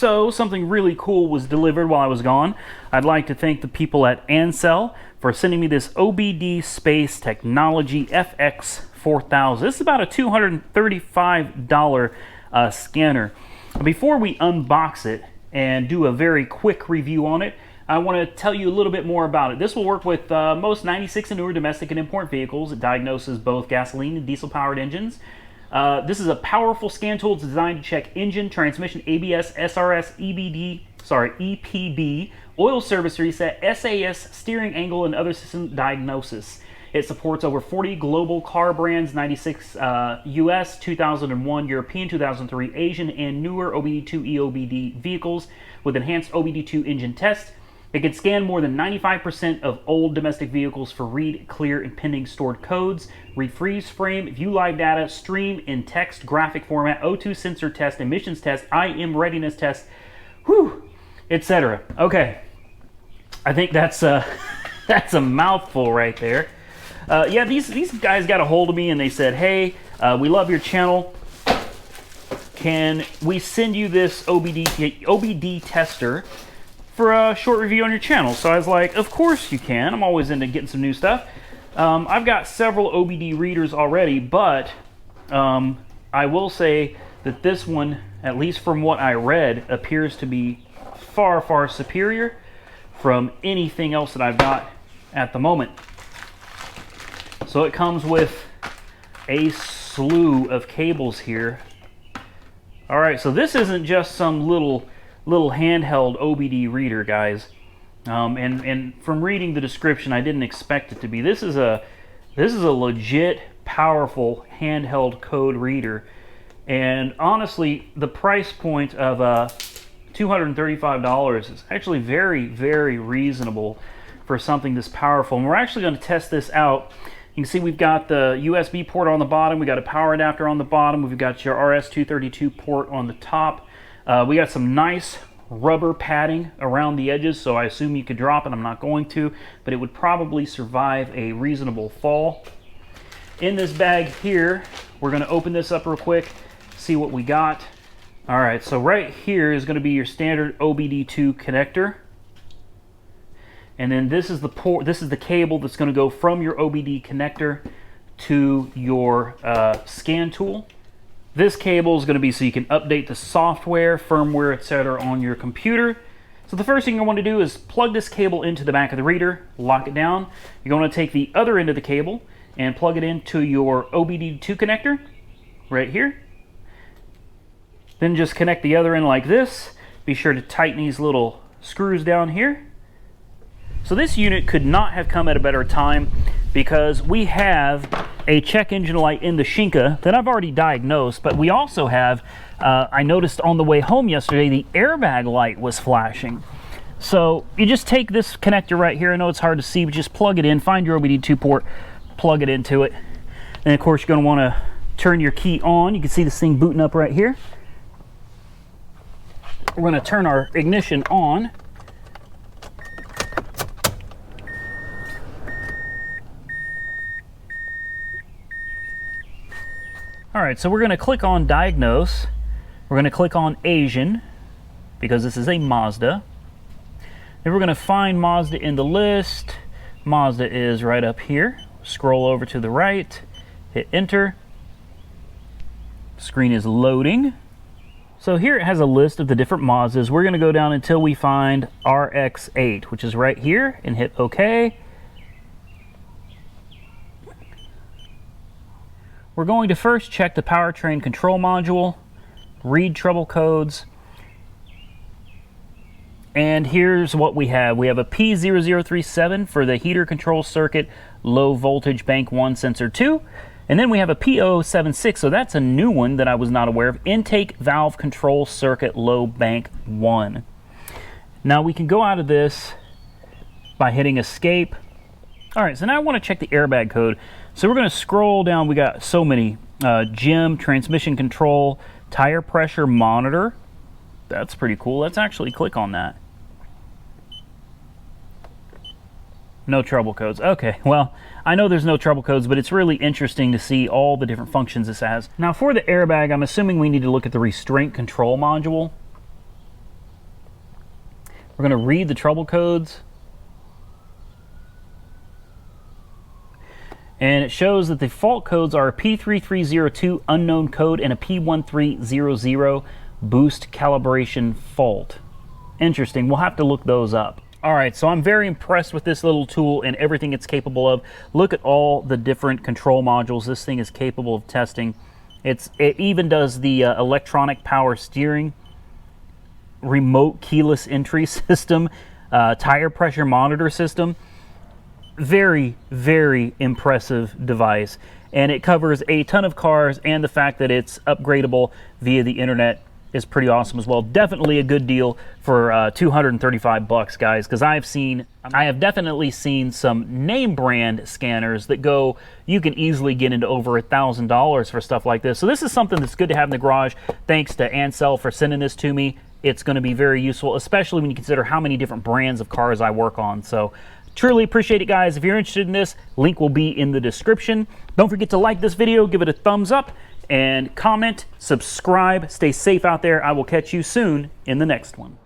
So something really cool was delivered while I was gone. I'd like to thank the people at Ancel for sending me this OBD Space Technology FX4000. This is about a $235 scanner. Before we unbox it and do a very quick review on it, I want to tell you a little bit more about it. This will work with most 96 and newer domestic and import vehicles. It diagnoses both gasoline and diesel-powered engines. This is a powerful scan tool designed to check engine, transmission, ABS, SRS, EPB, oil service reset, SAS, steering angle, and other system diagnosis. It supports over 40 global car brands, 96 US, 2001 European, 2003 Asian, and newer OBD2 EOBD vehicles with enhanced OBD2 engine test. It can scan more than 95% of old domestic vehicles for read, clear, and pending stored codes, read freeze frame, view live data, stream in text, graphic format, O2 sensor test, emissions test, IM readiness test, etc. Okay, I think that's a mouthful right there. Yeah, these guys got a hold of me and they said, hey, we love your channel. Can we send you this OBD tester for a short review on your channel? So I was like, of course you can. I'm always into getting some new stuff. I've got several OBD readers already, but I will say that this one, at least from what I read, appears to be far, far superior from anything else that I've got at the moment. So it comes with a slew of cables here. All right, so this isn't just some little handheld OBD reader, guys. And from reading the description, I didn't expect it to be. This is a legit, powerful handheld code reader. And honestly, the price point of $235 is actually very, very reasonable for something this powerful. And we're actually going to test this out. You can see we've got the USB port on the bottom. We got a power adapter on the bottom. We've got your RS-232 port on the top. We got some nice rubber padding around the edges, so I assume you could drop it. I'm not going to, but it would probably survive a reasonable fall. In this bag here, we're going to open this up real quick, see what we got. All right, so right here is going to be your standard OBD2 connector. And then this is the port. This is the cable that's going to go from your OBD connector to your scan tool. This cable is going to be so you can update the software, firmware, etc. on your computer. So the first thing you want to do is plug this cable into the back of the reader, lock it down. You're going to take the other end of the cable and plug it into your OBD2 connector right here. Then just connect the other end like this. Be sure to tighten these little screws down here. So this unit could not have come at a better time because we have a check engine light in the Shinka that I've already diagnosed, but we also have, I noticed on the way home yesterday, the airbag light was flashing. So you just take this connector right here. I know it's hard to see, but just plug it in, find your OBD2 port, plug it into it. And of course you're going to want to turn your key on. You can see this thing booting up right here. We're going to turn our ignition on. All right, so we're going to click on Diagnose. We're going to click on Asian because this is a Mazda. Then we're going to find Mazda in the list. Mazda is right up here. Scroll over to the right, hit Enter. Screen is loading. So here it has a list of the different Mazdas. We're going to go down until we find RX-8, which is right here, and hit OK. We're going to first check the powertrain control module, read trouble codes, and here's what we have. We have a P0037 for the heater control circuit, low voltage bank 1 sensor 2, and then we have a P0076, so that's a new one that I was not aware of, intake valve control circuit, low bank 1. Now we can go out of this by hitting escape. All right, so now I want to check the airbag code. So we're going to scroll down. We got so many. GEM, transmission control, tire pressure monitor. That's pretty cool. Let's actually click on that. No trouble codes. Okay, well, I know there's no trouble codes, but it's really interesting to see all the different functions this has. Now for the airbag, I'm assuming we need to look at the restraint control module. We're going to read the trouble codes. And it shows that the fault codes are a P3302 unknown code and a P1300 boost calibration fault. Interesting. We'll have to look those up. All right, so I'm very impressed with this little tool and everything it's capable of. Look at all the different control modules this thing is capable of testing. It even does the electronic power steering, remote keyless entry system, tire pressure monitor system. Very, very impressive device. And it covers a ton of cars, and the fact that it's upgradable via the internet is pretty awesome as well. Definitely a good deal for 235 bucks, guys, because I have definitely seen some name brand scanners that you can easily get into over $1,000 for stuff like this. So this is something that's good to have in the garage. Thanks to Ancel for sending this to me. It's going to be very useful, especially when you consider how many different brands of cars I work on. So truly appreciate it, guys. If you're interested in this, link will be in the description. Don't forget to like this video, give it a thumbs up, and comment, subscribe. Stay safe out there. I will catch you soon in the next one.